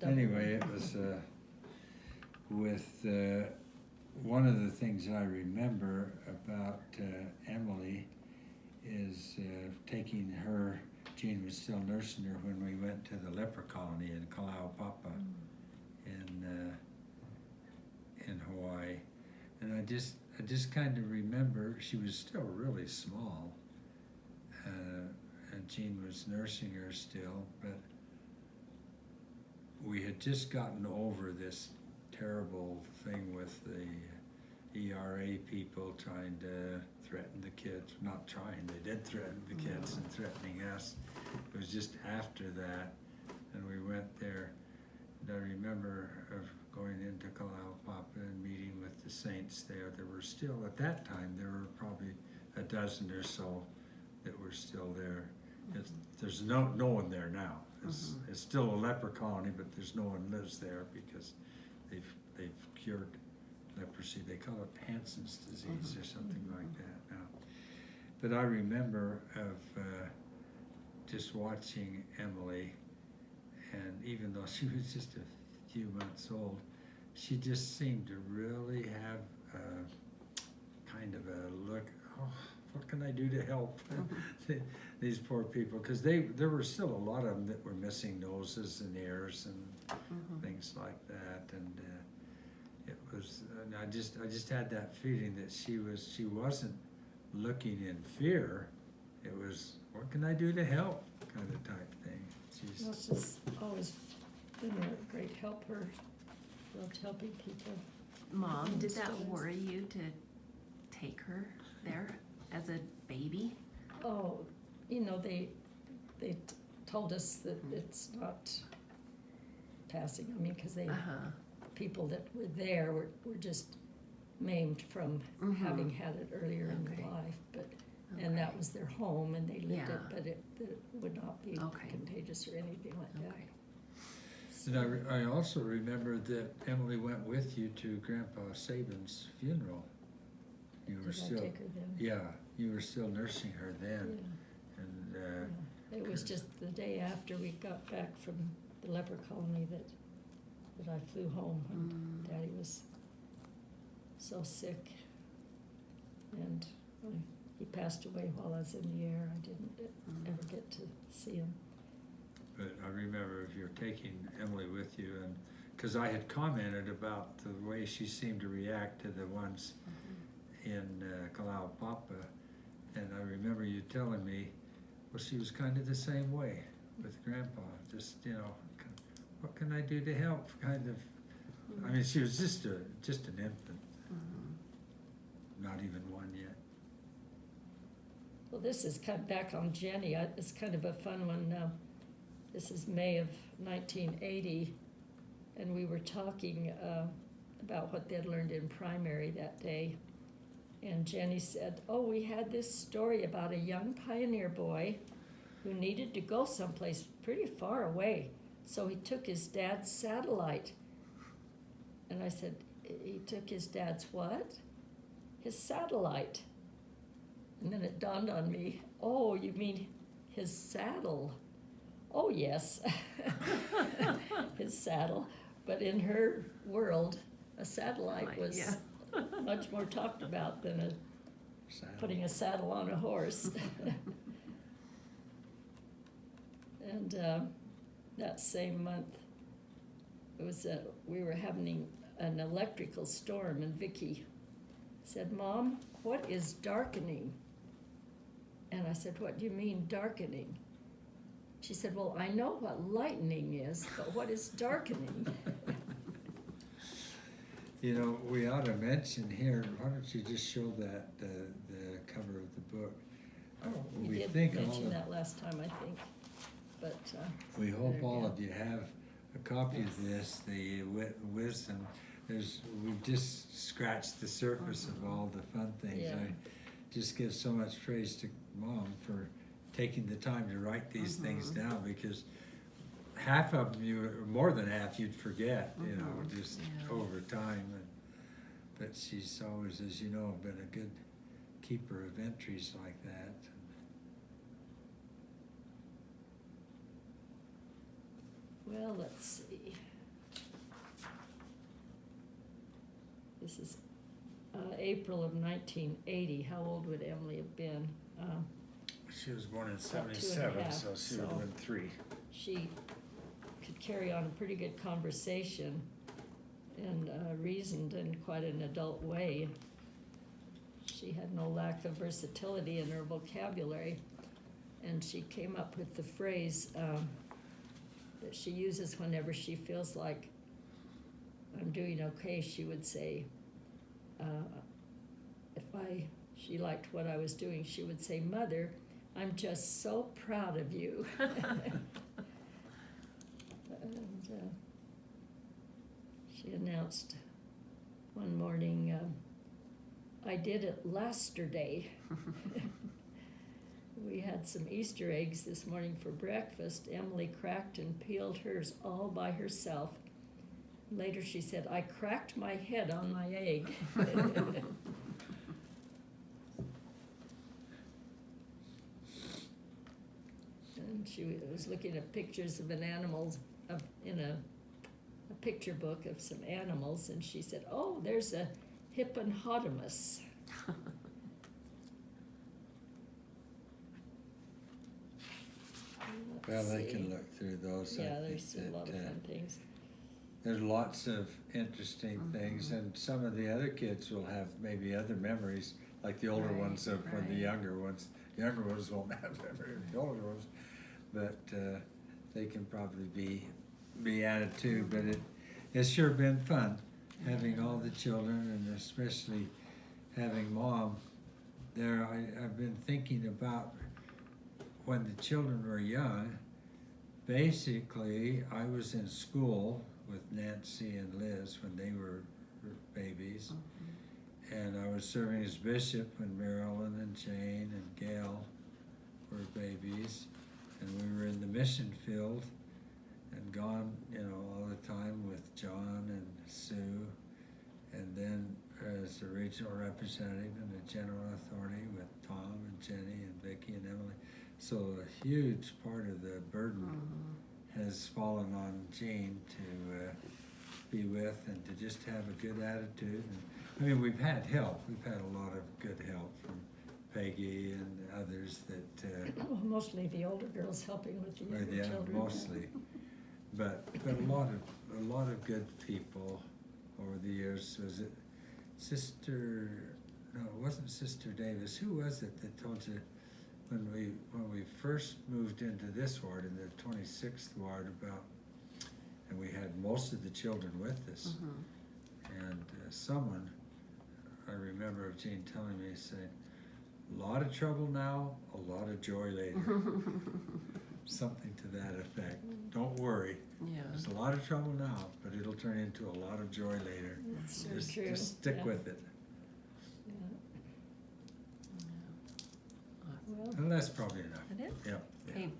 anyway, it was with one of the things I remember about Emily is taking her. Jean was still nursing her when we went to the leper colony in Kalaupapa in Hawaii, and I just kind of remember she was still really small, and Jean was nursing her still, but we had just gotten over this terrible thing with the ERA people trying to threaten the kids. Not trying, they did threaten the kids and threatening us. It was just after that, and we went there. And I remember of going into Kalaupapa and meeting with the saints there. There were still, at that time, there were probably a dozen or so that were still there. There's no one there now. It's still a leper colony, but there's no one lives there because they've cured leprosy. They call it Hansen's disease or something like that now. But I remember of just watching Emily, and even though she was just a few months old, she just seemed to really have kind of a look, oh, what can I do to help these poor people? Because there were still a lot of them that were missing noses and ears and things like that, and it was. And I just had that feeling that she wasn't looking in fear. It was, what can I do to help, kind of type thing. Well, she's always been a great helper. Loved helping people. Mom, did that worry you to take her there as a baby? Oh, they told us that it's not passing. I mean, because people that were there were just maimed from having had it earlier in their life, but and that was their home and they lived it, but it would not be contagious or anything like that. And I also remember that Emily went with you to Grandpa Saban's funeral. You were Did I take her then? Yeah, you were still nursing her then. Yeah. And It was just the day after we got back from the leper colony that I flew home when Daddy was so sick, and he passed away while I was in the air. I didn't ever get to see him. But I remember if you're taking Emily with you, and because I had commented about the way she seemed to react to the ones in Kalaupapa, and I remember you telling me, well, she was kind of the same way with Grandpa. Just what can I do to help? Kind of. I mean, she was just an infant, not even one yet. Well, this is kind of back on Jenny. It's kind of a fun one. This is May of 1980, and we were talking about what they'd learned in primary that day. And Jenny said, oh, we had this story about a young pioneer boy who needed to go someplace pretty far away. So he took his dad's satellite. And I said, he took his dad's what? His satellite. And then it dawned on me, oh, you mean his saddle. Oh, yes, his saddle. But in her world, a satellite was much more talked about than putting a saddle on a horse. And that same month, it was we were having an electrical storm, and Vicki said, Mom, what is darkening? And I said, what do you mean darkening? She said, well, I know what lightning is, but what is darkening? We ought to mention here, why don't you just show that, the cover of the book. Oh, we did mention that last time, I think. But we hope all of you have a copy of this, the wisdom. We've just scratched the surface of all the fun things. Yeah. I just give so much praise to Mom for taking the time to write these things down, because half of them, or more than half, you'd forget, just over time. But she's always, as you know, been a good keeper of entries like that. well, let's see. This is April of 1980. How old would Emily have been? She was born in About 2 and a 77, half, so she would have so- been 3. She could carry on a pretty good conversation and reasoned in quite an adult way. She had no lack of versatility in her vocabulary, and she came up with the phrase that she uses whenever she feels like I'm doing okay. She would say, she liked what I was doing, she would say, "Mother, I'm just so proud of you." And she announced one morning, "I did it lasterday." We had some Easter eggs this morning for breakfast. Emily cracked and peeled hers all by herself. Later she said, "I cracked my head on my egg." And she was looking at pictures of an animal in a picture book of some animals, and she said, "Oh, there's a hippopotamus." Well, they see. can look through those. I Yeah, think there's a lot of that, fun things. There's lots of interesting things, and some of the other kids will have maybe other memories, like the older Right, ones of when the right. younger ones won't have memory of the older ones, but they can probably be added to. But it's sure been fun having all the children, and especially having Mom there. I've been thinking about when the children were young. Basically, I was in school with Nancy and Liz when they were babies, and I was serving as bishop when Marilyn and Jane and Gail were babies, and we were in the mission field and gone, all the time with John and Sue, and then as the regional representative and the general authority with Tom and Jenny and Vicki and Emily. So a huge part of the burden has fallen on Jean to be with and to just have a good attitude. And, I mean, we've had help. We've had a lot of good help from Peggy and others that, Well, mostly the older girls helping with the younger yeah, children. mostly. But a lot of good people over the years. Was it Sister? No, it wasn't Sister Davis. Who was it that told you when we first moved into this ward, in the 26th ward, and we had most of the children with us, and someone, I remember of Jean telling me, saying, "A lot of trouble now, a lot of joy later." Something to that effect. Don't worry. Yeah. There's a lot of trouble now, but it'll turn into a lot of joy later. That's so Just, true. just stick Yeah. with it. Yeah. Awesome. Well, And that's probably enough. It is? Yeah. Hey,